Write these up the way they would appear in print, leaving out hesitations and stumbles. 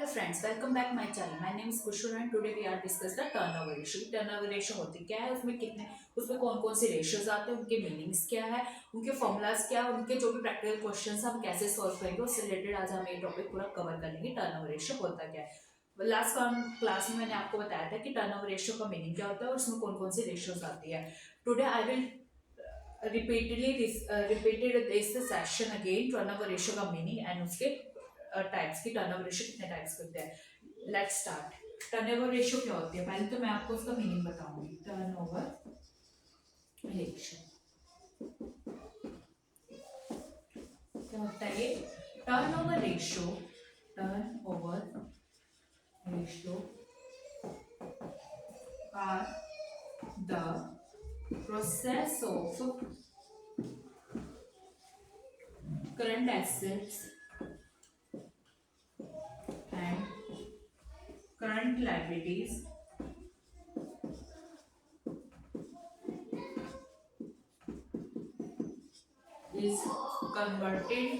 Hello friends, welcome back my channel. My name is Kushur and today we are discuss the turnover ratio. Turnover ratio होती क्या है, उसमें कितने, उसमें कौन कौन से रेशियोज आते हैं, उनके मीनिंग्स क्या है, उनके फॉर्मूलाज क्या है, उनके जो भी प्रैक्टिकल क्वेश्चंस हम कैसे सॉल्व करेंगे, उससे रिलेटेड आज हम ये टॉपिक पूरा कवर कर लेंगे। टर्नओवर रेशियो होता क्या है। लास्ट क्लास में मैंने आपको बताया था कि टर्नओवर रेशियो का मीनिंग क्या होता है और उसमें कौन कौन सी रेशियोज आती है। Today I will repeated this session again turnover ratio का मीनिंग एंड उसके टाइप्स की। टर्नओवर रेशियो कितने टाइप्स करते हैं, लेट्स स्टार्ट। टर्नओवर रेशियो क्या होती है, पहले तो मैं आपको उसका मीनिंग बताऊंगी। टर्नओवर रेशियो क्या होता है, ये turnover ratio, turnover ratio are the process of current assets and current liabilities is converted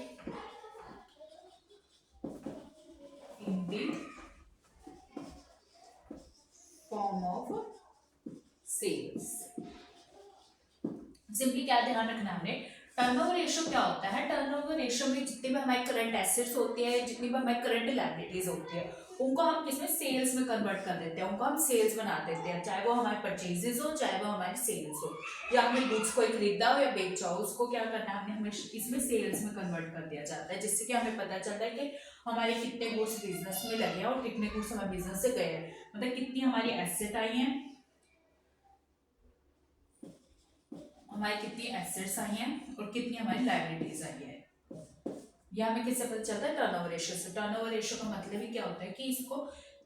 in the form of sales। Simply क्या ध्यान रखना है हमने, टर्नओवर रेशियो क्या होता है। टर्नओवर रेशियो में जितनी भी हमारी करंट एसेट्स होती है, जितनी भी हमारी करंट लायबिलिटीज होती है, उनको हम किसमें, सेल्स में कन्वर्ट कर देते हैं, उनको हम सेल्स बना देते हैं। चाहे वो हमारे परचेजेस हो, चाहे वो हमारी सेल्स हो, या हमने गुड्स को खरीदा हो या बेचा हो, उसको क्या करना है, हमने हमें इसमें सेल्स में कन्वर्ट कर दिया जाता है, जिससे कि हमें पता चलता है कि हमारे कितने गुड्स बिजनेस में लगे हैं और कितने गुड्स हमारे बिजनेस से गए हैं, मतलब कितनी हमारी एसेट आई है, हमारी कितनी एसेट्स आई हैं और कितनी हमारी लायबिलिटीज आई है। यह हमें किससे पता चलता है, टर्नओवर रेशियो से। टर्नओवर रेशियो का मतलब ही क्या होता है कि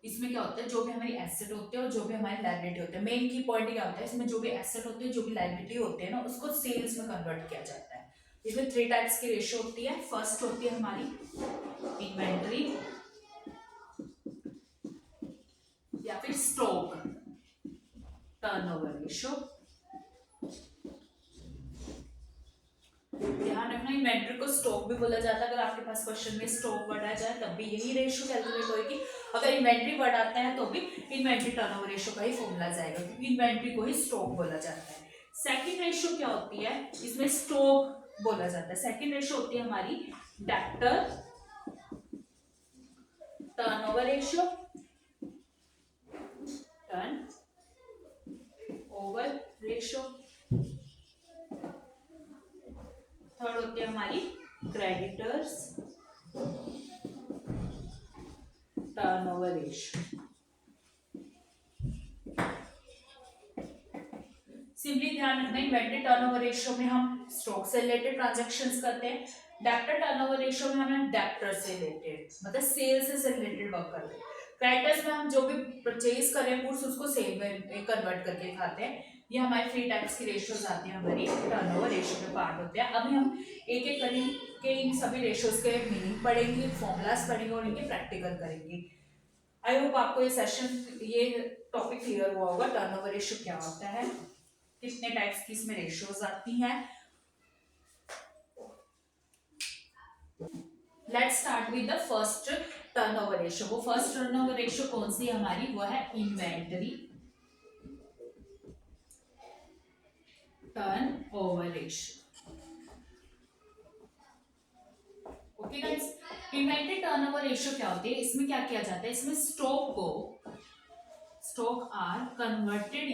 इसमें क्या होता है, जो भी हमारी एसेट होते हैं और जो भी हमारी लायबिलिटी होते हैं, मेन की पॉइंट क्या होता है, इसमें जो भी एसेट होते हैं, जो भी लायबिलिटी होते हैं ना, उसको सेल्स में कन्वर्ट किया जाता है। इसमें 3 टाइप्स की रेशियो होती है। फर्स्ट होती है हमारी इन्वेंट्री या फिर स्टॉक टर्नओवर रेशियो। ध्यान रखना, इन्वेंट्री को स्टॉक भी बोला जाता है। अगर आपके पास क्वेश्चन में स्टॉक वर्ड आ जाए तब भी यही रेशियो कैलकुलेट होगी। अगर इन्वेंट्री वर्ड आता है तो भी इन्वेंट्री टर्नओवर रेशियो का ही फॉर्मूला जाएगा, क्योंकि इन्वेंट्री को ही स्टॉक बोला जाता है। सेकंड रेशियो क्या होती है, इसमें स्टॉक बोला जाता है। सेकंड रेशियो होती है हमारी debtor turnover ratio, turnover ratio. Third होती है हमारी क्रेडिटर्स टर्नओवर रेशियो। सिंपली ध्यान रखना, इन्वेंट्री टर्नओवर रेशियो में हम स्टॉक से रिलेटेड ट्रांजैक्शंस करते हैं। डेब्टर टर्नओवर रेशियो में हम डेब्टर से रिलेटेड, मतलब सेल्स से रिलेटेड वर्क करते हैं। क्रेडिटर्स में हम जो भी परचेज कर रहे हैं गुड्स, उसको सेल में कन्वर्ट करके खाते हैं। ये हमारी 3 टाइप्स की रेशियोज आती हैं, हमारी टर्नओवर रेशियो में पार्ट होते हैं। अभी हम एक एक करके इन सभी रेशियोज के मीनिंग पढ़ेंगे, फॉर्मूलाज पढ़ेंगे और इनके प्रैक्टिकल करेंगे। आई होप आपको ये सेशन, ये टॉपिक क्लियर हुआ होगा। टर्नओवर रेशियो क्या होता है, कितने टाइप्स की इसमें रेशियोज आती हैं। Let's start with the first turnover ratio. वो फर्स्ट टर्नओवर रेशियो कौन सी है हमारी, वो है inventory turnover ratio. Okay guys, inventory turnover ratio क्या होती है, इसमें क्या किया जाता है, इसमें stock are converted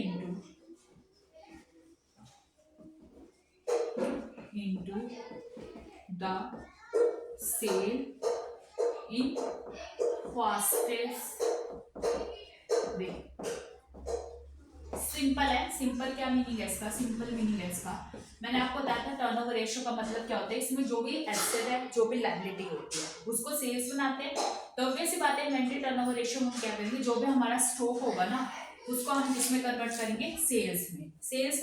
into the sale in fastest way। Simple है, सिंपल क्या मीनिंग है इसका, सिंपल मीनिंग है इसका मैंने आपको बताया था। टर्नओवर रेशियो का मतलब क्या होता है, इसमें जो भी एसेट है, जो भी लायबिलिटी होती है, उसको सेल्स बनाते हैं। तो वैसी बात है, इन्वेंटरी टर्नओवर रेशियो में क्या करेंगे, जो भी हमारा स्टॉक होगा ना, उसको हम किसमें कन्वर्ट करेंगे, सेल्स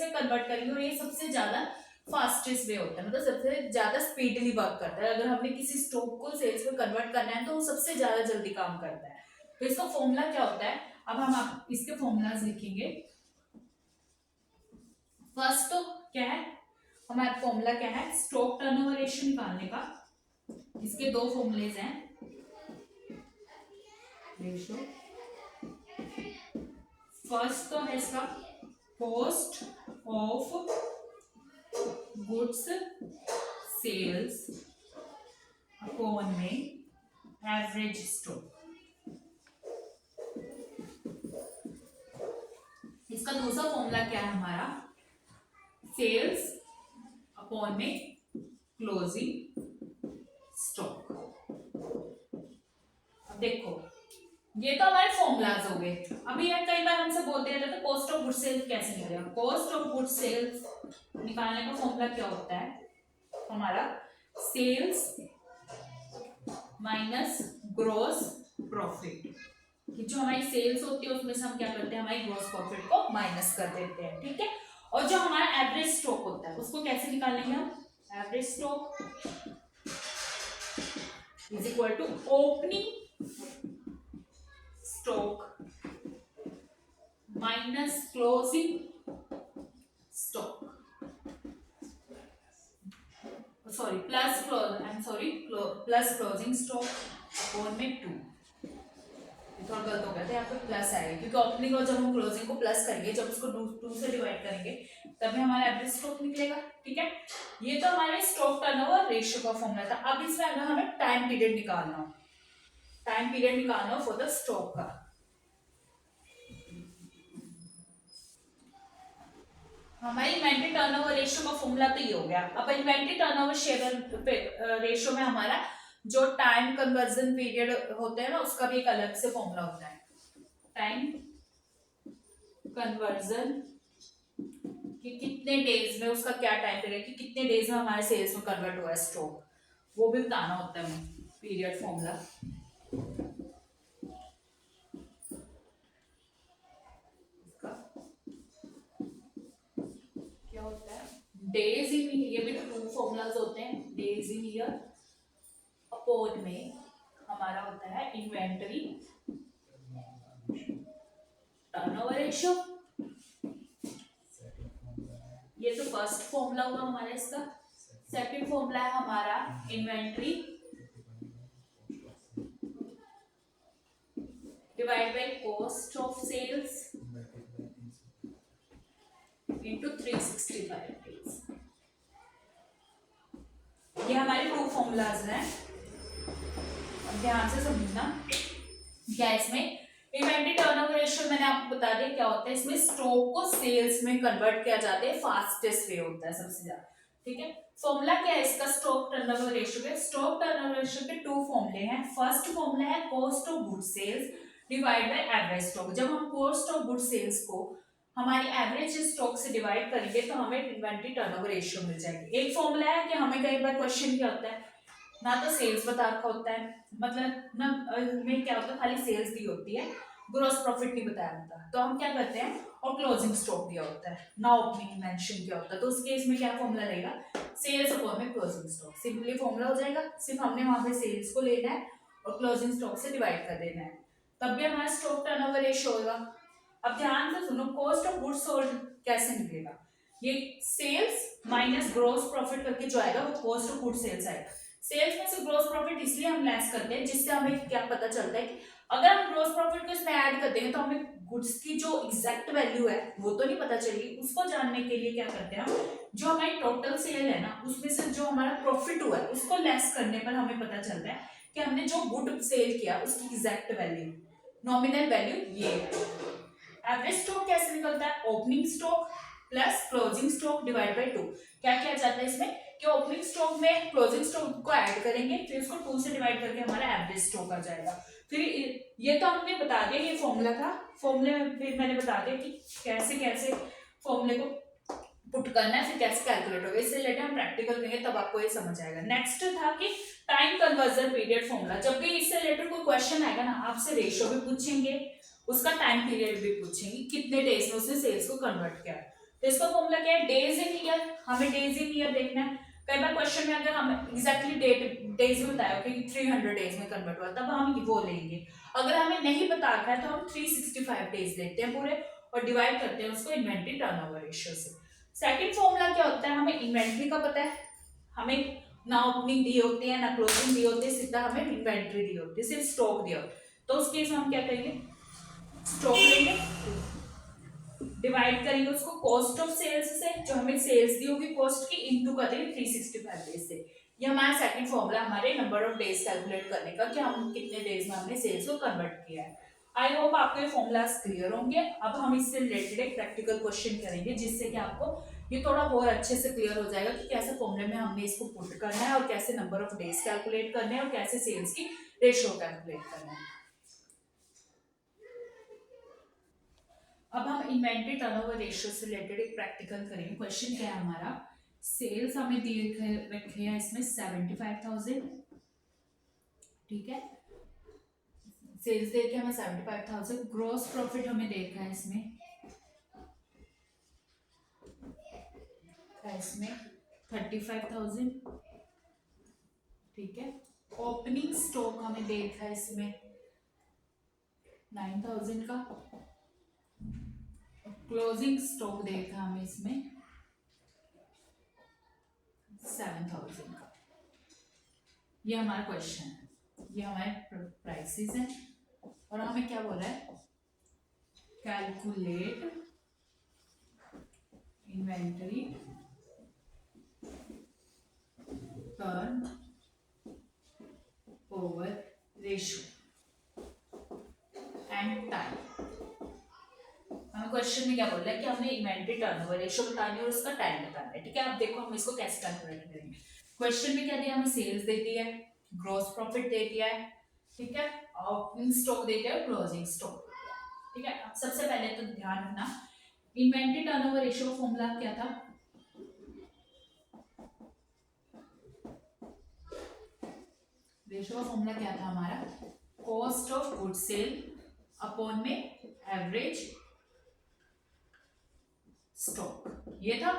में कन्वर्ट करेंगे। और ये सबसे ज्यादा फास्टेस्ट वे होता है, मतलब सबसे ज्यादा स्पीडली वर्क करता है। अगर हमने किसी स्टॉक को सेल्स में कन्वर्ट करना है तो वो सबसे ज्यादा जल्दी काम करता है। तो इसका फॉर्मूला क्या होता है, अब हम इसके फॉर्मूलाज लिखेंगे। फर्स्ट तो क्या है हमारा फॉर्मूला, क्या है, स्टॉक टर्नओवर रेशियो निकालने का। इसके 2 फॉर्मूलेज हैं। रेशो फर्स्ट तो है इसका cost of goods sales upon में एवरेज स्टॉक। इसका दूसरा फॉर्मूला क्या है हमारा, सेल्स अपॉन में क्लोजिंग स्टॉक। अब देखो ये तो हमारे फॉर्मूलाज हो गए। अभी यार कई बार हमसे बोलते रहते हैं तो कॉस्ट ऑफ गुड सेल्स कैसे निकलेगा। कॉस्ट ऑफ गुड सेल्स निकालने का फॉर्मूला क्या होता है हमारा, सेल्स माइनस ग्रॉस प्रॉफिट। कि जो हमारी सेल्स होती है उसमें से हम क्या करते हैं, हमारी ग्रॉस प्रॉफिट को माइनस कर देते हैं, ठीक है। और जो हमारा एवरेज स्टॉक होता है उसको कैसे निकालेंगे हम, average stock is equal to opening stock minus closing stock, sorry plus closing stock upon में 2। थोड़ा गलत हो गया था, यहाँ पे प्लस आएगा क्योंकि ओपनिंग और जब हम क्लोजिंग को प्लस करेंगे, जब उसको 2 से डिवाइड करेंगे तभी हमारा एवरेज स्टॉक निकलेगा, ठीक है। ये तो हमारे स्टॉक टर्नओवर रेशियो का फॉर्मूला था। अब इसमें अगर हमें टाइम पीरियड निकालना हो फॉर द स्टॉक का, हमारी इन्वेंट्री टर्नओवर रेशियो का फॉर्मूला तो ये हो गया। अब इन्वेंट्री टर्नओवर रेशियो में हमारा जो टाइम कन्वर्जन पीरियड होते हैं ना उसका भी एक अलग से फॉर्मूला होता है, टाइम कन्वर्जन कि कितने डेज में उसका क्या टाइम पीरियड, कि कितने डेज में हमारे सेल्स में कन्वर्ट हुआ है स्टॉक, वो भी बताना होता है पीरियड फॉर्मूला। क्या होता है, डेज इन, ये भी 2 फॉर्मूलाज होते हैं, डेज इन ईयर अपॉन में हमारा होता है इन्वेंटरी टर्नओवर रेशियो। ये तो फर्स्ट फॉर्मूला हुआ हमारा इसका। सेकंड फॉर्मूला है हमारा inventory divide by cost of sales into 365 days. ये हमारे 2 फॉर्मूलाज हैं, ध्यान से समझना। क्या इसमें इन्वेंटरी टर्नओवर रेशियो मैंने आपको बता दिया क्या होता है, इसमें स्टॉक को सेल्स में कन्वर्ट किया जाता है, फास्टेस्ट वे होता है सबसे ज्यादा, ठीक है। फॉर्मूला क्या है इसका स्टॉक टर्नओवर रेशियो के, स्टॉक टर्नओवर रेशियो के 2 फॉर्मूले हैं। फर्स्ट फॉर्मूला है cost of good sales divide by average stock. जब हम कॉस्ट ऑफ गुड सेल्स को हमारी एवरेज स्टॉक से डिवाइड करेंगे तो हमें इन्वेंटरी टर्नओवर रेशियो मिल जाएगी। एक फॉर्मूला है कि हमें कई बार क्वेश्चन क्या होता है, ना तो सेल्स बता रखा होता है, मतलब ना में क्या होता है खाली सेल्स दी होती है, ग्रॉस प्रॉफिट नहीं बताया होता, तो हम क्या करते हैं, और क्लोजिंग स्टॉक दिया होता है ना, ओपनिंग मेंशन किया होता है, तो उस केस में क्या फॉर्मूला रहेगा, सेल्स अपॉन में क्लोजिंग स्टॉक। सिंपली फॉर्मूला हो जाएगा, सिर्फ हमने वहां पे सेल्स को लेना है और क्लोजिंग स्टॉक से डिवाइड कर देना है, तब भी हमारा स्टॉक टर्नओवर रेशियो होगा। अब ध्यान से सुनो, कॉस्ट ऑफ गुड्स सोल्ड कैसे निकलेगा, ये सेल्स माइनस ग्रॉस प्रॉफिट करके जो आएगा वो कॉस्ट ऑफ गुड सेल्स आएगा। सेल्स में से ग्रॉस प्रॉफिट इसलिए हम लेस करते हैं जिससे हमें क्या पता चलता है कि अगर हम ग्रॉस प्रॉफिट को इसमें ऐड कर देंगे तो हमें गुड्स की जो एग्जैक्ट वैल्यू है वो तो नहीं पता चलेगी। उसको जानने के लिए क्या करते हैं हम, जो हमारी टोटल सेल है ना उसमें से जो हमारा प्रॉफिट हुआ है उसको लेस करने पर हमें पता चलता है कि हमने जो गुड सेल किया उसकी एग्जैक्ट वैल्यू, नॉमिनल वैल्यू ये। एवरेज स्टॉक कैसे निकलता है, opening stock plus closing stock divide by 2। क्या किया जाता है इसमें कि ओपनिंग स्टॉक में क्लोजिंग स्टॉक को ऐड करेंगे, फिर इसको 2 से डिवाइड करके हमारा एवरेज स्टॉक आ जाएगा। फिर ये तो हमने बता दिया, ये फॉर्मूला था, फॉर्मूले में फिर मैंने बता दिया कि कैसे कैसे फॉर्मूले को पुट करना है, फिर कैसे कैलकुलेट होगा। इससे रिलेटेड हम प्रैक्टिकल करेंगे तब आपको ये समझ आएगा। नेक्स्ट था कि टाइम कन्वर्जन पीरियड फॉर्मूला। जब भी इससे रिलेटेड कोई क्वेश्चन आएगा ना, आपसे रेशियो भी पूछेंगे, उसका टाइम पीरियड भी पूछेंगे, कितने डेज में उसने सेल्स को कन्वर्ट किया। तो इसका फॉर्मूला क्या है, डेज इन ईयर। हमें डेज इन ईयर देखना है। कई बार क्वेश्चन में अगर हम एग्जैक्टली डेज में बताया कि 300 डेज में कन्वर्ट हुआ, तब हम वो लेंगे। अगर हमें नहीं बता रखा है तो हम 365 डेज लेते हैं पूरे और डिवाइड करते हैं उसको इन्वेंट्री टर्नओवर रेशियो से। सेकंड फॉर्मूला क्या होता है, हमें इन्वेंट्री का पता है, हमें ना ओपनिंग दी होती है ना क्लोजिंग दी होती है, सीधा हमें इन्वेंट्री दी होती है, सिर्फ स्टॉक दिया होता है। तो उस केस में हम क्या करेंगे, स्टॉक लेंगे, डिवाइड करेंगे उसको कॉस्ट ऑफ सेल्स से, जो हमें सेल्स दी होगी कॉस्ट की, इनटू कर देंगे 365 डेज से। ये हमारा सेकंड फॉर्मूला हमारे नंबर ऑफ डेज कैलकुलेट करने का, कि हम कितने डेज में हमने सेल्स को कन्वर्ट किया है। आई होप आपको ये फॉर्मूलाज क्लियर होंगे। अब हम इससे रिलेटेड एक प्रैक्टिकल क्वेश्चन करेंगे, जिससे कि आपको ये थोड़ा और अच्छे से क्लियर हो जाएगा कि कैसे फॉर्मूले में हमने इसको पुट करना है, और कैसे नंबर ऑफ डेज कैलकुलेट करने हैं, और कैसे सेल्स की रेशियो कैलकुलेट करना है। अब हम इन्वेंट्री टर्नओवर रेशियो से रिलेटेड एक प्रैक्टिकल करेंगे। क्वेश्चन क्या है हमारा, सेल्स हमें दिए रखे हैं इसमें 75,000, ठीक है, सेल्स दे के हमें 75,000, ग्रॉस प्रॉफिट हमें देखा है इसमें 35,000, ठीक है, ओपनिंग स्टॉक हमें देखा है इसमें 9,000 का, क्लोजिंग स्टॉक देखा हमें इसमें 7,000 का। ये हमारा क्वेश्चन है, ये हमारे प्राइसेस हैं, और हमें क्या बोल रहा है, calculate inventory turn over ratio and time. हमें क्वेश्चन में क्या बोल रहा है कि हमने इन्वेंटरी टर्नओवर रेशियो बतानी है और उसका टाइम बताना है, ठीक है। आप देखो हम इसको कैसे कैलकुलेट करेंगे। क्वेश्चन में क्या दिया, हमें सेल्स दे दी है, ग्रॉस प्रॉफिट दे दिया है, ठीक है, ओपनिंग स्टॉक दे दिया है, क्लोजिंग स्टॉक, ठीक है। अब सबसे पहले तो ध्यान रखना, इन्वेंटरी टर्नओवर रेशियो का फॉर्मूला क्या था, रेशियो का फॉर्मूला क्या था हमारा, cost of good sale upon में एवरेज स्टॉक, ये था।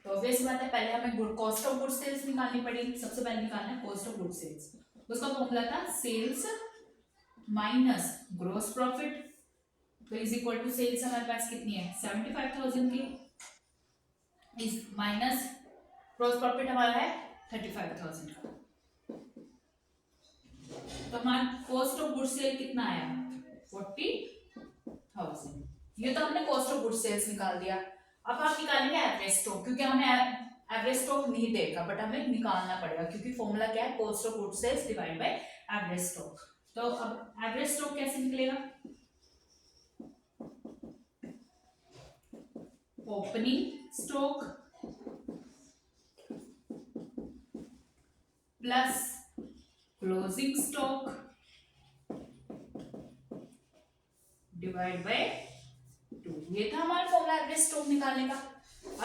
तो ऑब्वियस बात है, पहले हमें कॉस्ट ऑफ गुड सेल्स निकालनी पड़ेगी। सबसे पहले निकालना है कॉस्ट ऑफ गुड सेल्स, उसका फॉर्मूला था सेल्स माइनस ग्रॉस प्रॉफिट, तो इज इक्वल टू सेल्स हमारे पास कितनी है 75,000 की, इस माइनस ग्रॉस प्रॉफिट हमारा है 35,000 का। तो हमारा कॉस्ट ऑफ गुड सेल कितना आया 40,000। ये तो हमने कॉस्ट ऑफ गुड सेल्स निकाल दिया। अब हम निकालेंगे एवरेज स्टॉक, क्योंकि हमने एवरेज स्टॉक नहीं देखा, बट हमें निकालना पड़ेगा, क्योंकि फॉर्मूला क्या है, cost of good sales divide by average stock. तो अब एवरेज स्टॉक कैसे निकलेगा, opening stock plus closing stock divide by 2, ये था हमारा फॉर्मूला एवरेज स्टॉक निकालने का।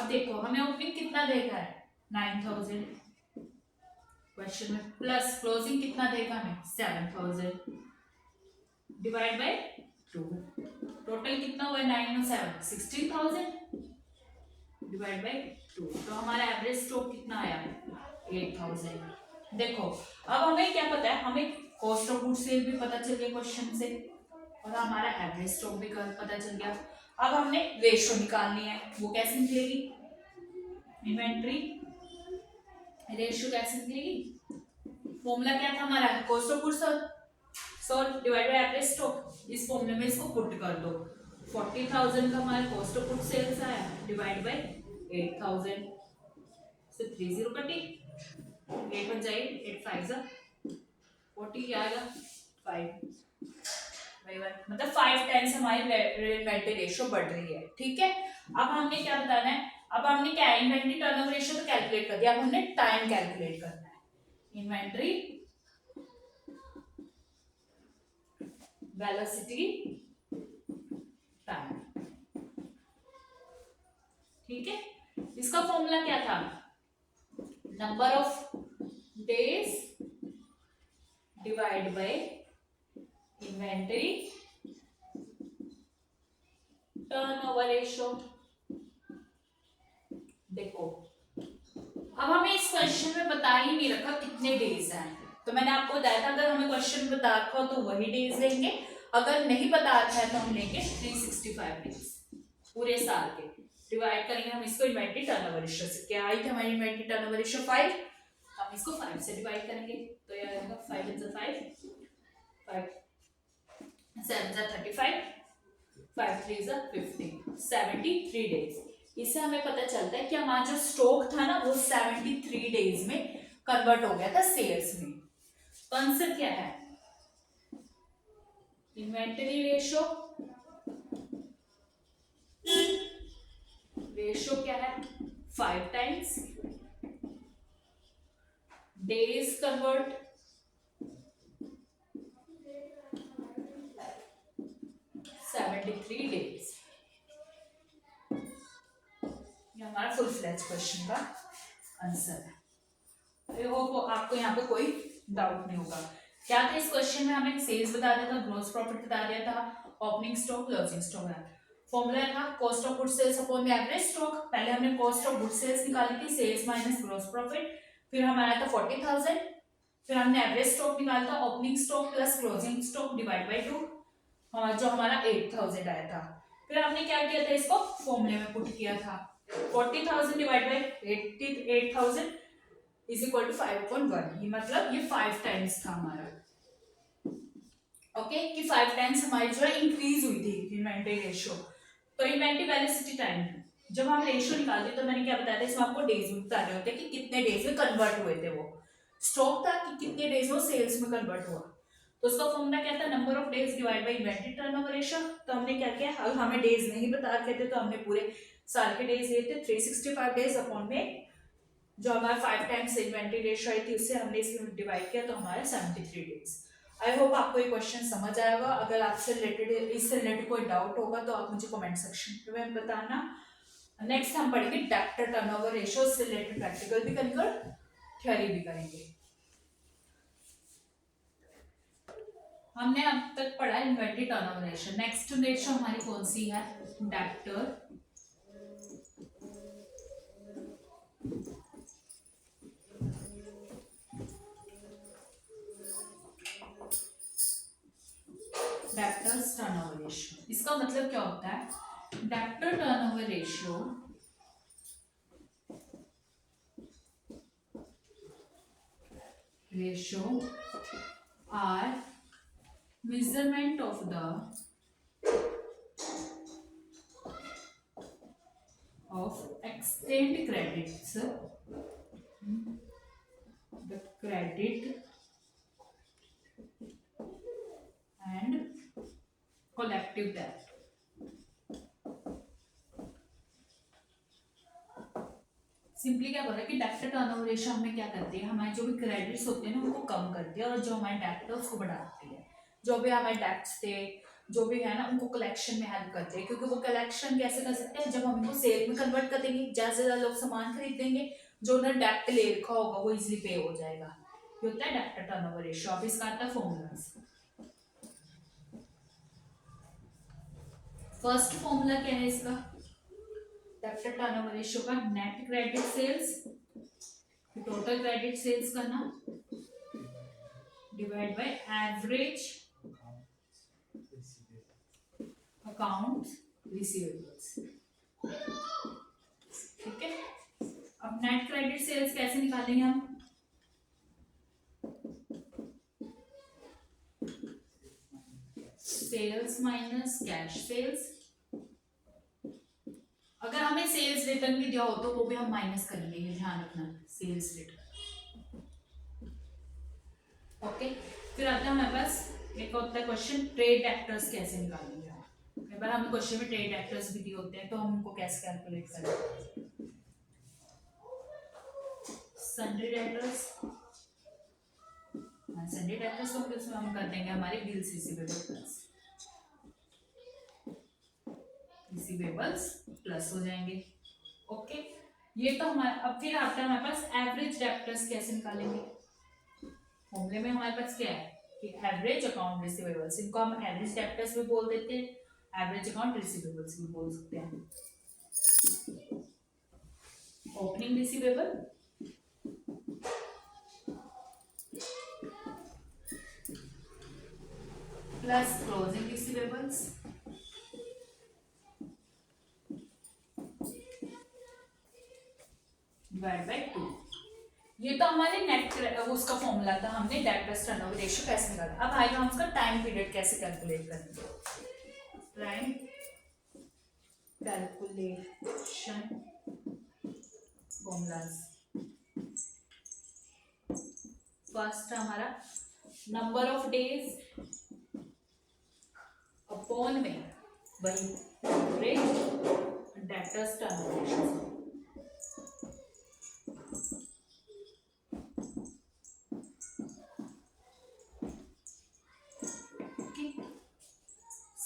अब देखो हमें ओपनिंग कितना देखा है 9,000 क्वेश्चन में, प्लस क्लोजिंग कितना देखा हमें 7,000 डिवाइड बाय 2, टोटल कितना हुआ 9 और 7 16,000 डिवाइड बाय 2, तो हमारा एवरेज स्टॉक कितना आया 8,000। देखो अब हमें क्या पता है, हमें कॉस्ट ऑफ गुड सेल भी पता चल गया क्वेश्चन से, और हमारा एवरेज स्टॉक भी पता चल गया। अब हमने रेशियो निकालनी है, वो कैसे निकलेगी, इन्वेंट्री रेशियो कैसे निकलेगी, फॉर्मूला क्या था हमारा cost of goods sold divide by average stock, इस फॉर्मूले में इसको पुट कर दो। 40,000 का हमारा कॉस्ट ऑफ गुड्स सेल्स आया डिवाइड बाय 8,000 से 30 कटी 8 बन जाए 8 5 40 क्या आएगा 5, मतलब 5 टाइम्स हमारी इन्वेंटरी रेशियो बढ़ रही है, ठीक है। अब हमने क्या बताना है, अब हमने क्या इन्वेंटरी टर्नओवर रेशियो तो कैलकुलेट कर दिया, अब हमने टाइम कैलकुलेट करना है, इन्वेंटरी वेलोसिटी टाइम, ठीक है। इसका फॉर्मूला क्या था, number of days divide by inventory turnover ratio. देखो अब हमें इस क्वेश्चन में बता ही नहीं रखा कितने डेज हैं, तो मैंने आपको बताया था अगर हमें क्वेश्चन बता रखा तो वही डेज लेंगे, अगर नहीं बता रखा है तो हम लेंगे 365 डेज पूरे साल के, डिवाइड करेंगे हम इसको इन्वेंटरी टर्नओवर रेशियो से। क्या आई थी हमारी इन्वेंटरी टर्नओवर रेशियो 5, हम इसको 5 से डिवाइड करेंगे, तो ये आएगा 5 × 5 5 7 जा 35, 5 3 जा 15, 73 डेज। इससे हमें पता चलता है कि हमारा जो स्टॉक था ना वो 73 डेज में कन्वर्ट हो गया था सेल्स में। तो आंसर क्या है? इन्वेंटरी रेशो, रेशो क्या है 5 टाइम्स, डेज कन्वर्ट 73 डेज। ये हमारा फुल फ्लैज क्वेश्चन का आंसर है। आई होप आपको यहाँ पे कोई डाउट नहीं होगा। क्या था इस क्वेश्चन में? हमें सेल्स बता दिया था, ग्रॉस प्रॉफिट बता दिया था, ओपनिंग स्टॉक, क्लोजिंग स्टॉक है। फॉर्मूला था cost of good sales upon the average stock. पहले हमने कॉस्ट ऑफ गुड सेल्स निकाली थी, सेल्स माइनस ग्रॉस प्रॉफिट, फिर हमारा था 40,000, फिर हमने एवरेज स्टॉक निकाला था, opening stock plus closing stock divide by 2, जो हमारा 8,000 आया था। फिर हमने क्या किया था, इसको फॉर्मूले में पुट किया था, 40,000 divide by 8,000 is equal to 5/1। ये मतलब ये 5 टाइम्स था हमारा। ओके कि 5 टाइम्स हमारी जो है इंक्रीज हुई थी इन्वेंटरी रेशो। तो इन्वेंटरी वेलोसिटी टाइम, जब हम रेशो निकालते तो मैंने क्या बताया था, इसमें आपको डेज में बता रहे होते कि कितने डेज में कन्वर्ट हुए थे वो स्टॉक था, कि कितने डेज में सेल्स में कन्वर्ट हुआ। तो उसका फॉर्मूला क्या था, number of days divide by inventory turnover ratio. तो हमने क्या किया, अगर हमें डेज नहीं बता रहे थे तो हमने पूरे साल के डेज लिए थे, 365 डेज अपॉन में जो हमारा 5 टाइम्स इन्वेंटरी रेशो आई थी उससे हमने इसमें डिवाइड किया, तो हमारा 73 डेज। आई होप आपको ये क्वेश्चन समझ आएगा। अगर आपसे रिलेटेड इससे रिलेटेड कोई डाउट होगा तो आप मुझे कमेंट सेक्शन में बताना। नेक्स्ट हम पढ़ेंगे डेब्टर टर्नओवर रेशो, से रिलेटेड प्रैक्टिकल भी करेंगे और थ्योरी भी करेंगे। हमने अब तक पढ़ा inventory turnover ratio. Next ratio हमारी कौन सी है, डेब्टर डेब्टर्स टर्नओवर रेशियो। इसका मतलब क्या होता है, debtor turnover ratio are measurement of the extant credits, the credit and collective debt। Simply क्या बोल रहा है कि डेब्टर टर्नओवर रेशियो हमें क्या करती है, हमारे जो भी क्रेडिट्स होते हैं ना उनको कम करती है, और जो हमारे डेब्ट है उसको बढ़ाती है। जो भी हमारे डेब्ट्स थे जो भी है ना उनको कलेक्शन में हेल्प करते हैं, क्योंकि वो कलेक्शन कैसे कर सकते हैं, जब हम इनको सेल में कन्वर्ट कर देंगे, ज्यादा से ज्यादा लोग सामान खरीदेंगे, जो उन्होंने डेब्ट ले रखा होगा वो इजिली पे हो जाएगा। ये होता है डेब्टर टर्नओवर रेशियो। अब इसका आता है फॉर्मूलाज। फर्स्ट फॉर्मूला क्या है इसका, डेब्टर टर्नओवर रेशियो का, net credit sales, total credit sales करना, divide by average accounts receivables. ठीक है, अब नेट क्रेडिट सेल्स कैसे निकालेंगे हम, सेल्स माइनस कैश सेल्स। अगर हमें सेल्स रिटर्न भी दिया हो तो वो भी हम माइनस करेंगे, ये ध्यान रखना, सेल्स रिटर्न। ओके, फिर आता है हमारे पास एक होता है क्वेश्चन, ट्रेड डेब्टर्स कैसे निकालेंगे। कई बार हमें क्वेश्चन में ट्रेड डेब्टर्स भी दिए होते हैं तो हम उनको कैसे कैलकुलेट करेंगे। सन्ड्री डेब्टर्स, सन्ड्री डेब्टर्स को प्लस में हम कर देंगे हमारे बिल्स रिसीवेबल्स प्लस हो जाएंगे। ओके, ये तो हमारे, अब फिर आता है हमारे पास एवरेज डेब्टर्स कैसे निकालेंगे। फॉर्मूले में हमारे पास क्या है कि एवरेज अकाउंट रिसीवेबल्स, इनको हम एवरेज डेब्टर्स भी बोल देते हैं, एवरेज अकाउंट रिसीवेबल्स भी बोल सकते हैं। Opening receivable plus closing receivables divide by 2। ये तो हमारे नेट उसका फॉर्मूला था, हमने डेब्टर्स टर्नओवर रेशियो कैसे निकाला। अब आएगा हम उसका टाइम पीरियड कैसे कैलकुलेट करेंगे। Time calculation formulas. फर्स्ट हमारा नंबर ऑफ डेज अपॉन में वही debtors turnover ratio.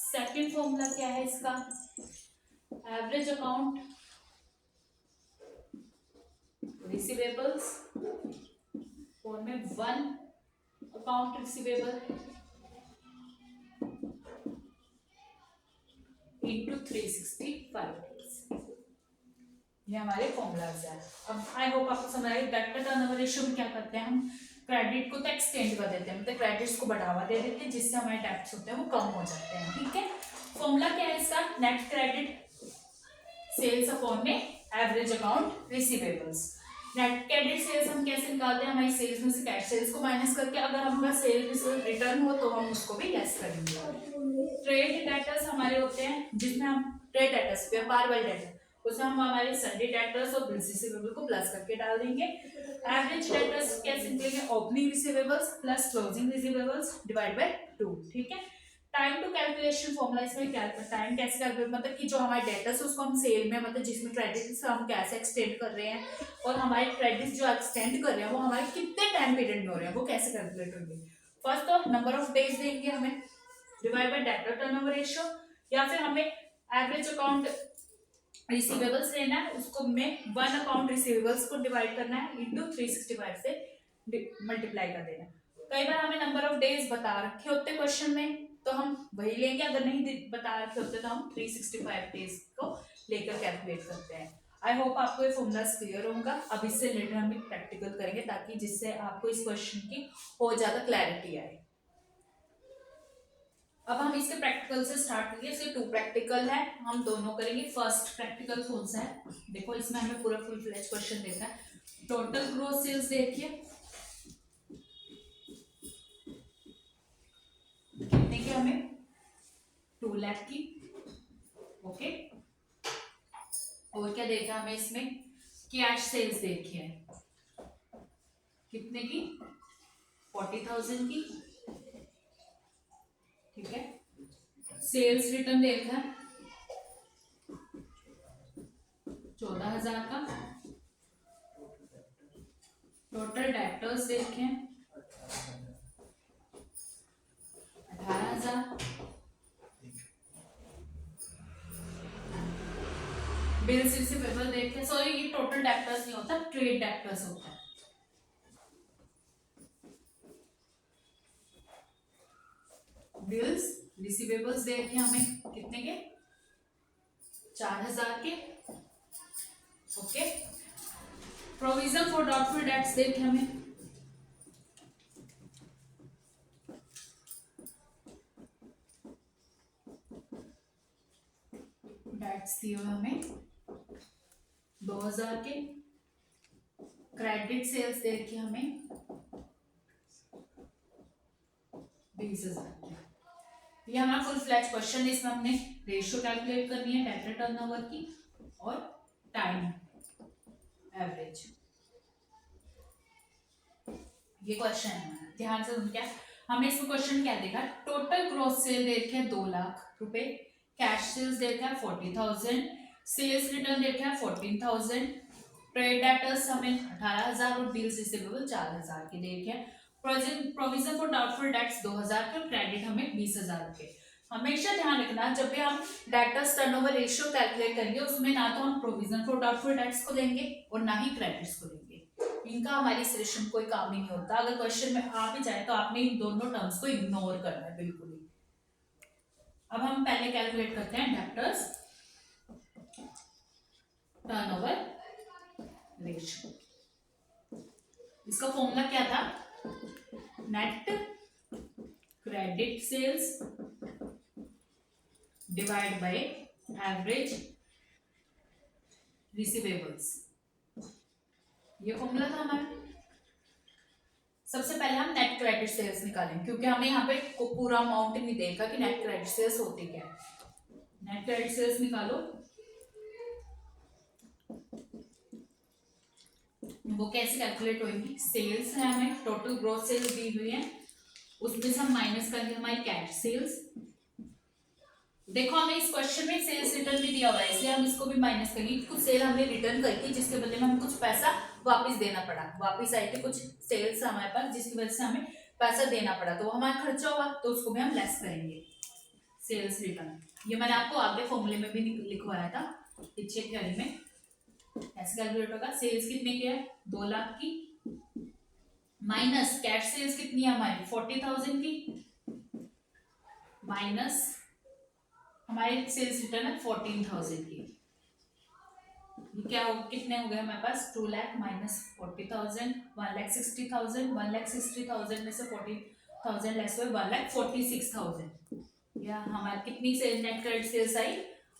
Second formula क्या है इसका, एवरेज अकाउंट रिसीवेबल्स फॉर में 1 अकाउंट रिसीवेबल इंटू 365 डेज। ये हमारे फॉर्मूलाज है। अब आई होप आपको समझ आएगा। डेब्टर टर्नओवर रेशियो में क्या करते हैं हम, क्रेडिट को तो एक्सटेंड कर देते हैं, मतलब क्रेडिट्स को बढ़ावा दे देते हैं, जिससे हमारे डेब्ट्स होते हैं वो कम हो जाते हैं। ठीक है, फॉर्मूला क्या है इसका, नेट क्रेडिट सेल्स अपॉन में average account receivables. Net credit sales हम कैसे निकालते हैं, हमारी सेल्स में से कैश सेल्स को माइनस करके, अगर हमारा सेल्स रिटर्न हो तो हम उसको भी लेस करेंगे। ट्रेड डेटर्स हमारे होते हैं, जिसमें हम ट्रेड डेटर्स व्यापार वाले डेटर, उसमें हम हमारे सन्डे डेटर्स और बिल्स रिसीवेबल को प्लस करके डाल देंगे। एवरेज डेटर्स कैसे निकलेंगे, opening receivables plus closing receivables divide by 2। ठीक है, टाइम टू कैलकुलेशन फॉर्मूला इसमें क्या टाइम कैसे कैलकुलेट, मतलब कि जो हमारे डेटर्स है उसको हम सेल में, मतलब जिसमें क्रेडिट हम कैसे एक्सटेंड कर रहे हैं और हमारे क्रेडिट जो एक्सटेंड कर रहे हैं वो हमारे कितने टाइम पीरियड में हो रहे हैं वो कैसे कैलकुलेट होंगे। फर्स्ट तो नंबर ऑफ डेज देंगे हमें divide by debtor turnover ratio, या फिर हमें एवरेज अकाउंट रिसीवेबल्स लेना है, उसको में 1 अकाउंट रिसीवेबल्स को डिवाइड करना है इंटू 365 से मल्टीप्लाई कर देना। कई बार हमें नंबर ऑफ डेज बता रखे होते क्वेश्चन में तो हम वही लेंगे, अगर नहीं बता रखे होते तो हम 365 डेज को लेकर कैलकुलेट करते हैं। आई होप आपको ये फॉर्मूलाज क्लियर होगा। अब इससे रिलेटेड हम प्रैक्टिकल करेंगे ताकि जिससे आपको इस क्वेश्चन की और ज्यादा क्लैरिटी आए। अब हम इसके प्रैक्टिकल से स्टार्ट करेंगे। इसके 2 प्रैक्टिकल है, हम दोनों करेंगे। फर्स्ट प्रैक्टिकल कौन सा है, देखो इसमें हमें पूरा फुल फ्लेज क्वेश्चन देता है। टोटल ग्रोस सेल्स देखिए कितने की, हमें 2 लाख की। ओके, और क्या देखा हमें इसमें, कैश सेल्स देखिए कितने की, 40,000 की। ठीक है, सेल्स रिटर्न देखा 14,000 का। टोटल डेब्टर्स देखें 18,000। बिल्स रिसीवेबल देखें, सॉरी ये टोटल डेब्टर्स नहीं होता, ट्रेड डेब्टर्स होता है। बिल्स रिसीवेबल्स देखें हमें कितने के, 4,000 के। Okay, provision for doubtful debts देखें हमें डेट्स दिए हुए हमें 2,000 के। क्रेडिट सेल्स देखिए हमें 20,000 के। ये हमारा फुल फ्लैश क्वेश्चन है, इसमें हमने रेशियो कैलकुलेट करनी है डेब्टर टर्नओवर की और टाइम एवरेज। ये क्वेश्चन है हमारा, ध्यान से सुन। क्या हमने इसमें क्वेश्चन क्या देखा, टोटल ग्रॉस सेल देखे 2 लाख रुपए, कैश सेल्स देखा 40,000, सेल्स रिटर्न देखा 14,000, ट्रेड डेटर्स हमें 18,000 और बिल्स रिसीवेबल 4,000 के देखे। प्रोविजन फॉर डाउटफुल डेट्स 2,000 के, क्रेडिट हमें 20,000 के। हमेशा ध्यान रखना जब भी हम डेटर्स टर्नओवर रेशियो कैलकुलेट करेंगे उसमें ना तो हम प्रोविजन फॉर डाउटफुल डेट्स को लेंगे और ना ही क्रेडिट्स को लेंगे। इनका हमारी सिलेक्शन कोई काम ही नहीं होता। अगर क्वेश्चन में आ भी जाए तो आपने इन दोनों टर्म्स को इग्नोर करना है बिल्कुल ही। अब हम पहले कैलकुलेट करते हैं डेब्टर्स टर्नओवर रेशियो। इसका फॉर्मूला क्या था, net credit sales divide by average receivables. ये फॉर्मूला था हमारा। सबसे पहले हम नेट क्रेडिट सेल्स निकालेंगे, क्योंकि हमें यहाँ पे पूरा अमाउंट नहीं देखा कि नेट क्रेडिट सेल्स होती क्या है। नेट क्रेडिट सेल्स निकालो, वो कैसे कैलकुलेट होंगी? सेल्स है, हमें टोटल ग्रोथ सेल्स दी हुई है, उसमें से हम माइनस करेंगे हमारी कैश सेल्स। देखो हमें इस क्वेश्चन में सेल्स रिटर्न भी दिया हुआ है, इसलिए हम इसको भी माइनस करेंगे। कुछ सेल हमने रिटर्न करके जिसके बदले में हमें कुछ पैसा वापस देना पड़ा, वापस आई थी कुछ सेल्स हमारे पास जिसकी वजह से हमें पैसा देना पड़ा, तो वो हमारा खर्चा हुआ, तो उसको भी हम लेस करेंगे सेल्स रिटर्न। ये मैंने आपको आगे फॉर्मूले में भी लिखवाया था पीछे थ्योरी में। ऐसे कैलकुलेट होगा, सेल्स कितने की है 2 लाख की, माइनस कैश सेल्स कितनी है हमारी 40,000 की, माइनस हमारे सेल्स रिटर्न है 14,000 की। क्या हो, कितने हो गए हमारे पास 2 लाख माइनस 40,000 1,60,000, 1,60,000 में से 40,000 लेस हुए 1,46,000। या हमारी कितनी से नेट क्रेडिट सेल्स आई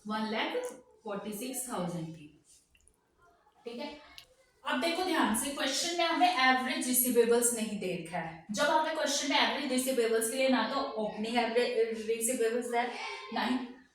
1,46,000 की। ठीक है, अब देखो ध्यान से, क्वेश्चन में हमें एवरेज रिसीवेबल्स नहीं देखा है। जब हमें क्वेश्चन में एवरेज रिसीवेबल्स के लिए ना तो ओपनिंग एवरेज रिसीवेबल्स है,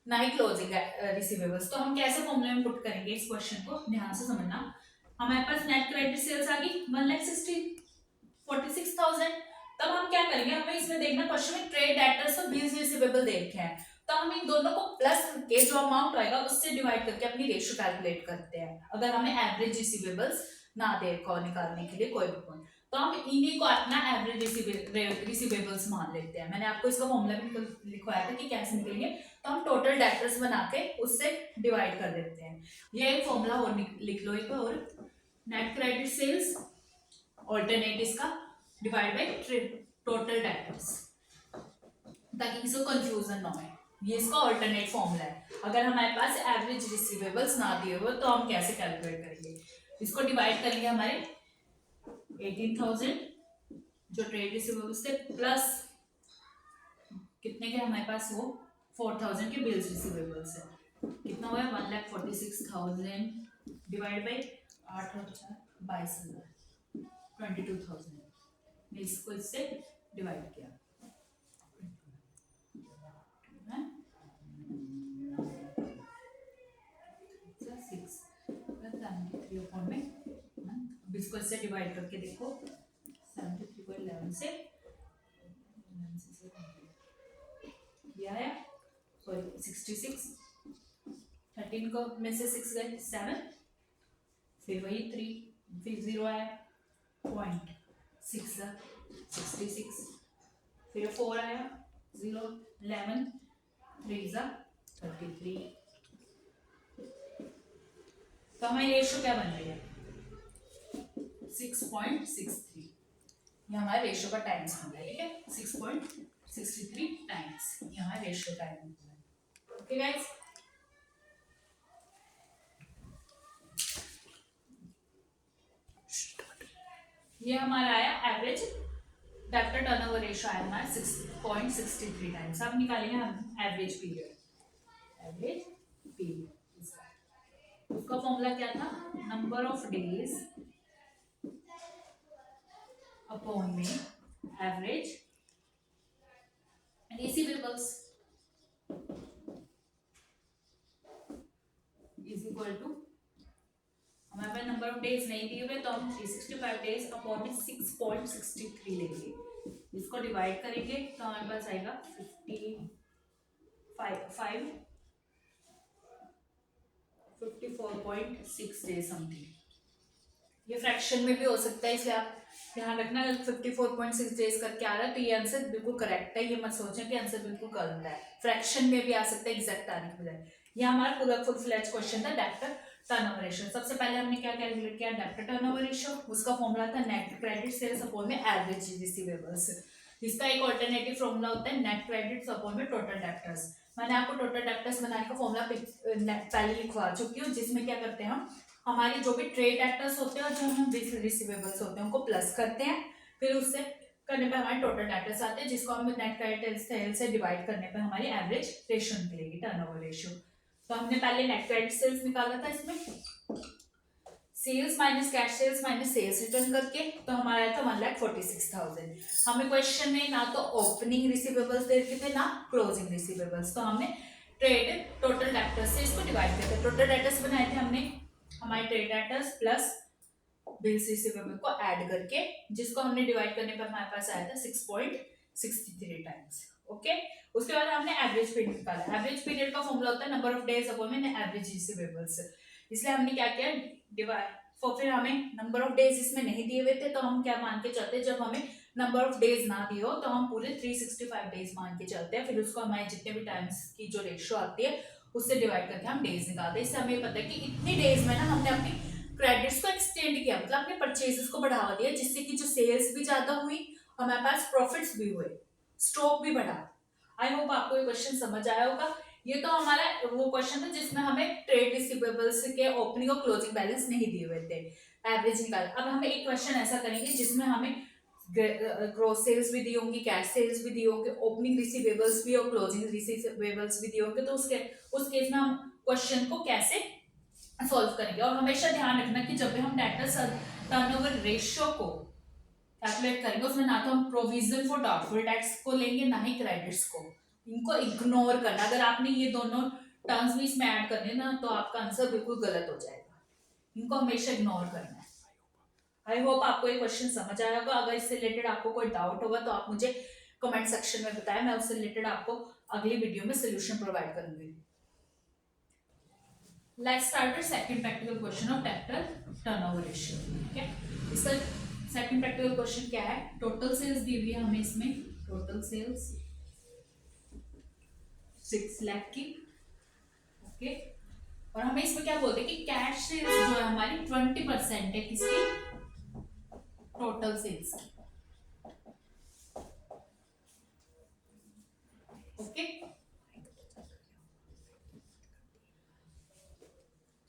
ना ही क्लोजिंग रिसीवेबल्स, तो हम कैसे फॉर्मूले में पुट करेंगे इस क्वेश्चन को, ध्यान से समझना। हमारे पास नेट क्रेडिट सेल्स आ गई 1,46,000, तब हम क्या करेंगे, हमें इसमें देखना क्वेश्चन में ट्रेड डेटर्स और बिल्स रिसीवेबल देखे हैं, तो हम इन दोनों को प्लस करके जो अमाउंट आएगा उससे डिवाइड करके अपनी रेशियो कैलकुलेट करते हैं। अगर हमें एवरेज रिसीवेबल्स ना देखो निकालने के लिए कोई भी पॉइंट, तो हम इन्हीं को अपना एवरेज रिसीवेबल्स मान लेते हैं। मैंने आपको इसका फॉर्मूला भी लिखवाया था कि कैसे निकलेंगे, तो हम टोटल डेटर्स बना के उससे डिवाइड कर देते हैं। ये एक फॉर्मूला और लिख लो एक और, नेट क्रेडिट सेल्स ऑल्टरनेट इसका डिवाइड बाय टोटल डेटर्स, ताकि किसी को कंफ्यूजन ना हो। ये इसका ऑल्टरनेट फॉर्मूला है। अगर हमारे पास एवरेज रिसीवेबल्स ना दिए हुए तो हम कैसे कैलकुलेट करेंगे, इसको डिवाइड करेंगे हमारे 18,000 जो ट्रेड रिसीवेबल्स थे प्लस कितने के हमारे पास वो 4,000 के बिल्स रिसीवेबल्स है, कितना हुआ 1,46,000 डिवाइड बाई 8,22,000 22,000। इसको इससे डिवाइड किया, इसको इससे डिवाइड करके देखो 73 को 11 से दिया है, सॉरी 66, 13 को में से 6 गए 7, फिर वही 3, फिर 0 आया 0.6 66, फिर 4 आया 0 11 3 33। तो हमारी रेशियो क्या बन रही है 6.63, ये हमारे रेशियो का टाइम्स बन रहा है। ठीक है, 6.63 टाइम्स ये हमारा रेशियो टाइम बन रहा है। ओके गाइस, ये हमारा आया एवरेज डेब्टर टर्नओवर रेशियो आया हमारा 6.63 टाइम्स। अब निकालेंगे हम एवरेज पीरियड, एवरेज पीरियड उसका फॉर्मूला क्या था, नंबर ऑफ डेज अपॉन में average receivables is equal to, हमारे पास नंबर ऑफ डेज नहीं दिए हुए तो हम 365 डेज अपॉन में 6.63 लेंगे, इसको डिवाइड करेंगे तो हमारे पास आएगा 54.6 डेज समथिंग। ये फ्रैक्शन में भी हो सकता है, इसलिए आप ध्यान रखना 54.6 डेज करके आ रहा है तो ये आंसर बिल्कुल करेक्ट है, ये मत सोचें कि आंसर बिल्कुल गलत है। फ्रैक्शन में भी आ सकता है एग्जैक्ट आने के बजाय। ये हमारा पूरा फुल फ्लैज क्वेश्चन था डेब्टर टर्नओवर रेशियो। सबसे पहले हमने क्या कैलकुलेट किया डेब्टर टर्नओवर रेशियो, उसका फॉर्मूला था नेट क्रेडिट सेल्स अपॉन में एवरेज रिसीवेबल्स। इसका एक ऑल्टरनेटिव फॉर्मूला होता है नेट क्रेडिट्स अपॉन में टोटल डेब्टर्स। मैंने आपको टोटल डेब्टर्स बनाने का फॉर्मूला पहले लिखवा चुकी हूँ, जिसमें क्या करते हैं हम हमारे जो भी ट्रेड डेब्टर्स होते हैं और जो हम रिसीवेबल्स होते हैं उनको प्लस करते हैं, फिर उससे करने पे हमारे टोटल डेब्टर्स आते हैं, जिसको हम नेट क्रेडिट सेल्स से डिवाइड करने पे हमारी एवरेज रेशियो निकलेगी, टर्नओवर रेशियो। तो हमने पहले नेट क्रेडिट सेल्स निकाला था, इसमें sales minus cash sales minus sales return करके तो हमारा आया था 1,46,000। हमें क्वेश्चन में ना तो ओपनिंग रिसीवेबल्स दे रखे थे ना क्लोजिंग रिसीवेबल्स, तो हमने ट्रेड टोटल डेटर्स से इसको डिवाइड करते, टोटल डेटर्स बनाए थे हमने हमारे trade debtors plus bills receivable को ऐड करके, जिसको हमने डिवाइड करने पर हमारे पास आया था 6.63 टाइम्स। ओके, उसके बाद हमने एवरेज पीरियड निकाला। एवरेज पीरियड का फॉर्मूला होता है number of days upon average receivables, इसलिए हमने क्या किया डिवाइड, फिर हमें नंबर ऑफ डेज इसमें नहीं दिए हुए थे तो हम क्या मान के चलते, जब हमें नंबर ऑफ डेज ना दिए हो तो हम पूरे 365 डेज मान के चलते हैं, फिर उसको हमारे जितने भी टाइम्स की जो रेशियो आती है उससे डिवाइड करके हम डेज निकालते हैं। इससे हमें पता है कि इतनी डेज में ना हमने अपनी क्रेडिट्स को एक्सटेंड किया, मतलब अपने परचेजेस को बढ़ावा दिया, जिससे कि जो सेल्स भी ज्यादा हुई और हमारे पास प्रॉफिट्स भी हुए, स्टॉक भी बढ़ा। आई होप आपको ये क्वेश्चन समझ आया होगा। ये तो हमारा वो क्वेश्चन था जिसमें हमें ट्रेड रिसीवेबल्स के ओपनिंग और क्लोजिंग बैलेंस नहीं दिए हुए थे, एवरेज निकाला। अब हमें एक क्वेश्चन ऐसा करेंगे जिसमें हमें ग्रोस सेल्स भी दी होंगी, कैश सेल्स भी दी होंगे, ओपनिंग रिसीवेबल्स भी और क्लोजिंग रिसीवेबल्स भी दी होंगे, तो उस केस में हम क्वेश्चन को कैसे सॉल्व करेंगे। और हमेशा ध्यान रखना कि जब भी हम डेटर टर्नओवर रेशियो को कैलकुलेट करेंगे उसमें ना तो हम प्रोविजन फॉर डाउटफुल डेट्स को लेंगे ना ही क्रेडिट्स को, इनको इग्नोर करना। अगर आपने ये दोनों टर्म्स भी इसमें ऐड करने ना तो आपका आंसर बिल्कुल गलत हो जाएगा, इनको हमेशा इग्नोर करना है। आई होप आपको ये क्वेश्चन समझ आया होगा। अगर इससे रिलेटेड आपको कोई डाउट होगा तो आप मुझे कमेंट सेक्शन में बताएं, मैं उससे रिलेटेड आपको अगली वीडियो में सोल्यूशन प्रोवाइड करूंगी। Let's start the second practical question of debtor turnover ratio। ठीक है, इसका सेकंड प्रैक्टिकल क्वेश्चन क्या है, टोटल सेल्स दी हुई है हमें इसमें, टोटल सेल्स 6 लाख की। ओके, और हमें इसमें क्या बोलते हैं कि कैश सेल्स जो है हमारी 20% है किसकी, टोटल सेल्स की। ओके,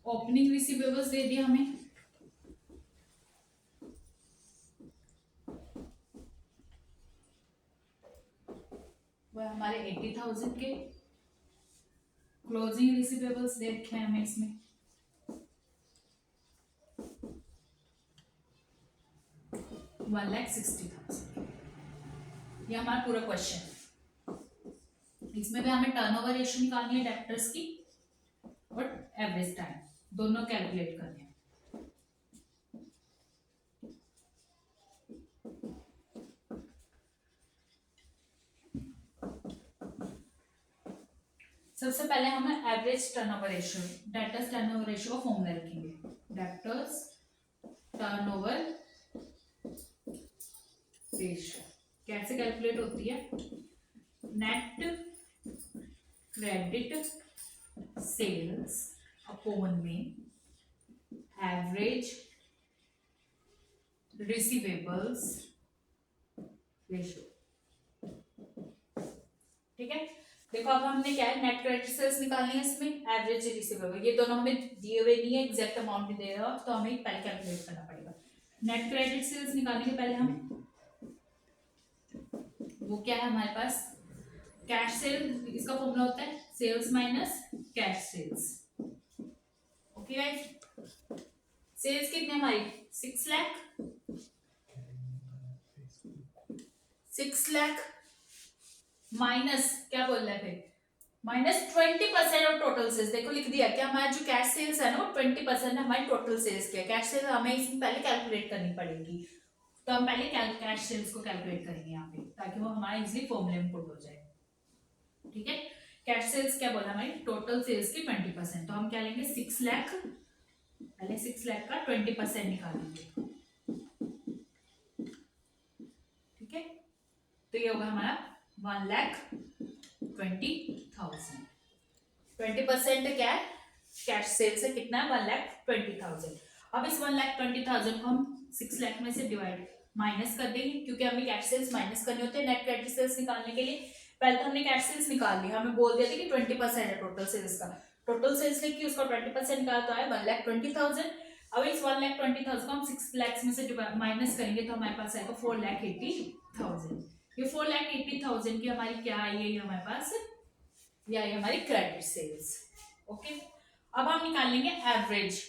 ओपनिंग रिसीवेबल्स दे दिया हमें, वह हमारे 80,000 के, क्लोजिंग रिसीवेबल्स दे रखे हैं हमें इसमें 1,60,000। ये हमारा पूरा क्वेश्चन है। इसमें भी हमें टर्नओवर रेशियो निकालनी है डेब्टर्स की और एवरेज टाइम, दोनों कैलकुलेट करने हैं। सबसे पहले हम average turnover ratio, debtors turnover ratio का फॉर्मूला रखेंगे। डेब्टर्स टर्नओवर रेशियो कैसे कैलकुलेट होती है, नेट क्रेडिट सेल्स अपॉन में एवरेज रिसीवेबल्स रेशियो। ठीक है, देखो अब हमने क्या है, नेट क्रेडिट सेल्स निकालनी है, इसमें एवरेज रिसीवेबल, ये दोनों हमें दिए हुए नहीं है, एग्जैक्ट अमाउंट भी दे रहा हो तो हमें पहले कैलकुलेट करना पड़ेगा। नेट क्रेडिट सेल्स निकालने के पहले हम वो क्या है हमारे पास, कैश सेल, इसका फॉर्मूला होता है sales minus cash sales. Okay guys, sales कितने हमारी 6 लाख, 6 लाख माइनस क्या बोल रहे थे, माइनस 20% ऑफ टोटल सेल्स। देखो लिख दिया कि हमारा जो कैश सेल्स है ना वो 20% हमारी टोटल सेल्स के, कैश सेल्स हमें इसमें पहले कैलकुलेट करनी पड़ेगी, तो हम पहले कैश सेल्स को कैलकुलेट करेंगे यहाँ पे ताकि वो हमारा इजीली फॉर्मूले में पुट हो जाए। ठीक है, कैश सेल्स क्या बोला हमारी, टोटल सेल्स की 20%, तो हम क्या लेंगे 6 लाख, पहले 6 लाख का 20% निकालेंगे। ठीक है, तो ये होगा हमारा 1,20,000। 20% क्या है, कैश सेल्स है कितना है 1,20,000। अब इस 1,20,000 को हम 6 लाख में से डिवाइड माइनस कर देंगे, क्योंकि हमें कैश सेल्स माइनस करने होते हैं नेट क्रेडिट सेल्स निकालने के लिए। पहले तो हमने कैश सेल्स निकाल ली, हमें बोल दिया था कि 20% है टोटल सेल्स का, टोटल सेल्स लिखी उसका 20% निकाला तो आया 1,20,000। अब इस 1,20,000 को हम 6 लाख में से माइनस करेंगे तो हमारे पास आएगा 4,80,000। ये 4,80,000 की हमारी क्या आई है हमारे पास, ये आई हमारी क्रेडिट सेल्स। ओके, अब हम निकाल लेंगे एवरेज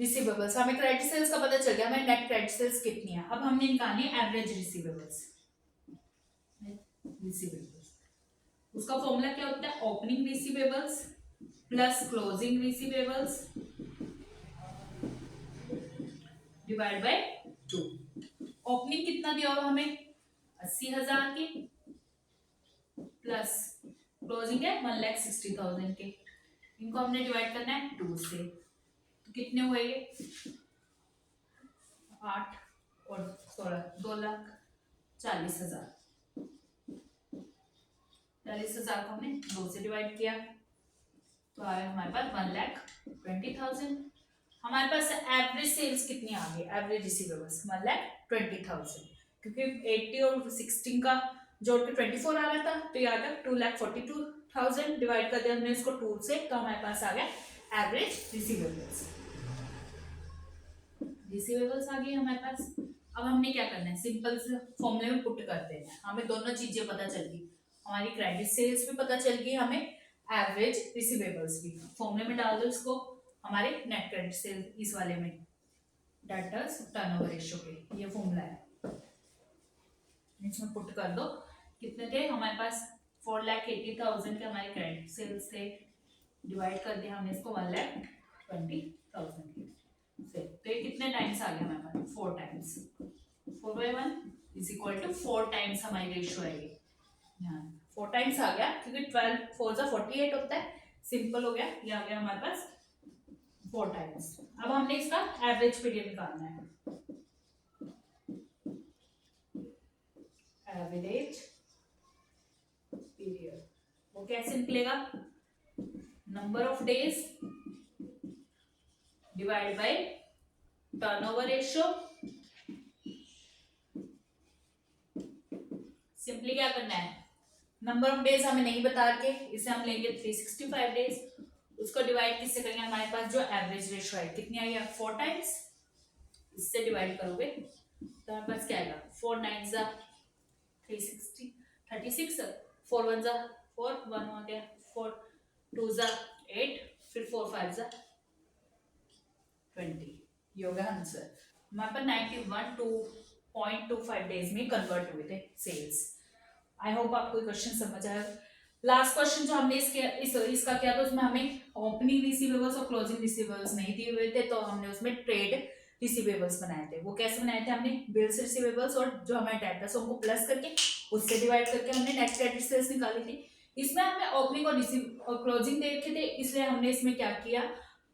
रिसीवेबल्स, हमें क्रेडिट सेल्स का पता चल गया, हमें नेट क्रेडिट सेल्स कितनी है। अब हमने निकालनी है एवरेज रिसीवेबल्स। उसका फॉर्मूला क्या होता है, opening receivables plus closing receivables divide by 2। Opening कितना दिया हुआ हमें 80,000 के प्लस क्लोजिंग है 1,60,000 के, इनको हमने डिवाइड करना है 2 से, तो कितने हुए ये 8 और 16 2,40,000। 40,000 को हमने 2 से डिवाइड किया तो आया हमारे पास 1,20,000। हमारे पास एवरेज सेल्स कितनी आ गई, एवरेज रिसीवेबल्स 1,20,000, क्योंकि 80 और 16 का जोड़ के 24 आ रहा था, तो ये आ गया 2,42,000। डिवाइड कर दिया हमने इसको 2 से, तो हमारे पास आ गया एवरेज रिसीवेबल्स। रिसीवेबल्स आ गई हमारे पास। अब हमने क्या करना है, सिंपल से फॉर्मूले में पुट करते हैं। हमें दोनों चीजें पता चल गई, हमारी क्रेडिट सेल्स भी पता चल गई, हमें एवरेज रिसीवेबल्स भी। फॉर्मूले में डाल दो इसको, हमारे नेट क्रेडिट सेल्स इस वाले में, डेटर्स टर्नओवर रेशियो के, ये फॉर्मूला है, इसमें पुट कर दो। कितने थे हमारे पास 4,80,000 के हमारे क्रेडिट सेल्स थे, डिवाइड कर दिया हमने इसको 1,20,000 से, तो ये कितने टाइम्स आ गया हमारे पास 4 times. 4/1 is equal to 4 times हमारी रेशियो है ये, 4 टाइम्स आ गया, क्योंकि 12 4 जा 48 होता है, सिंपल हो गया, ये आ गया हमारे पास 4 टाइम्स। अब हमने इसका एवरेज पीरियड निकालना है, एवरेज पीरियड वो कैसे निकलेगा, number of days divide by turnover ratio. Simply क्या करना है, नंबर ऑफ डेज हमें नहीं बता के, इसे हम लेंगे 365 डेज, उसको डिवाइड किससे करेंगे, हमारे पास जो एवरेज रेशियो है कितनी आई है 4 टाइम्स, इससे डिवाइड करोगे तो हमारे पास क्या आएगा 4 9 जा 360 36, 4 1 जा 4 1 हो गया, 4 2 जा 8, फिर 4 5 जा 20, ये हो गया आंसर। हमारे पास 91.25 डेज में कन्वर्ट हुए थे सेल्स। आई होप आपको क्वेश्चन समझ आया। लास्ट क्वेश्चन जो हमने इसका किया था, उसमें हमें ओपनिंग रिसीवेबल्स और क्लोजिंग रिसीवेबल्स नहीं दिए हुए थे, तो हमने उसमें ट्रेड रिसीवेबल्स बनाए थे। वो कैसे बनाए थे, हमने बिल्स रिसीवेबल्स और जो हमारे डेटर्स उनको प्लस करके उससे डिवाइड करके हमने नेट क्रेडिट सेल्स निकाली थी। इसमें हमें ओपनिंग और क्लोजिंग देखे थे, इसलिए हमने इसमें क्या किया,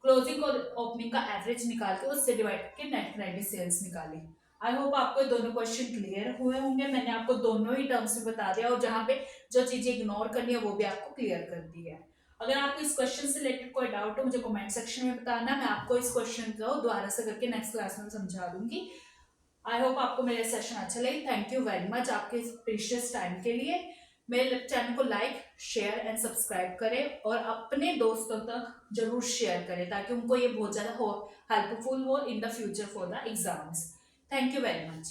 क्लोजिंग और ओपनिंग का एवरेज निकाल के उससे डिवाइड करके नेट क्रेडिट सेल्स निकाली। आई होप आपको दोनों क्वेश्चन क्लियर हुए होंगे। मैंने आपको दोनों ही टर्म्स में बता दिया, और जहाँ पे जो चीजें इग्नोर करनी है वो भी आपको क्लियर कर दी है। अगर आपको इस क्वेश्चन से रिलेटेड कोई डाउट हो, मुझे कमेंट सेक्शन में बताना, मैं आपको इस क्वेश्चन को दोबारा से करके नेक्स्ट क्लास में समझा दूंगी। आई होप आपको मेरा सेशन अच्छा लगे। थैंक यू वेरी मच आपके प्रीशियस टाइम के लिए। मेरे चैनल को लाइक शेयर एंड सब्सक्राइब करें, और अपने दोस्तों तक जरूर शेयर करें, ताकि उनको ये बहुत ज़्यादा हेल्पफुल हो in the future for the exams. Thank you very much.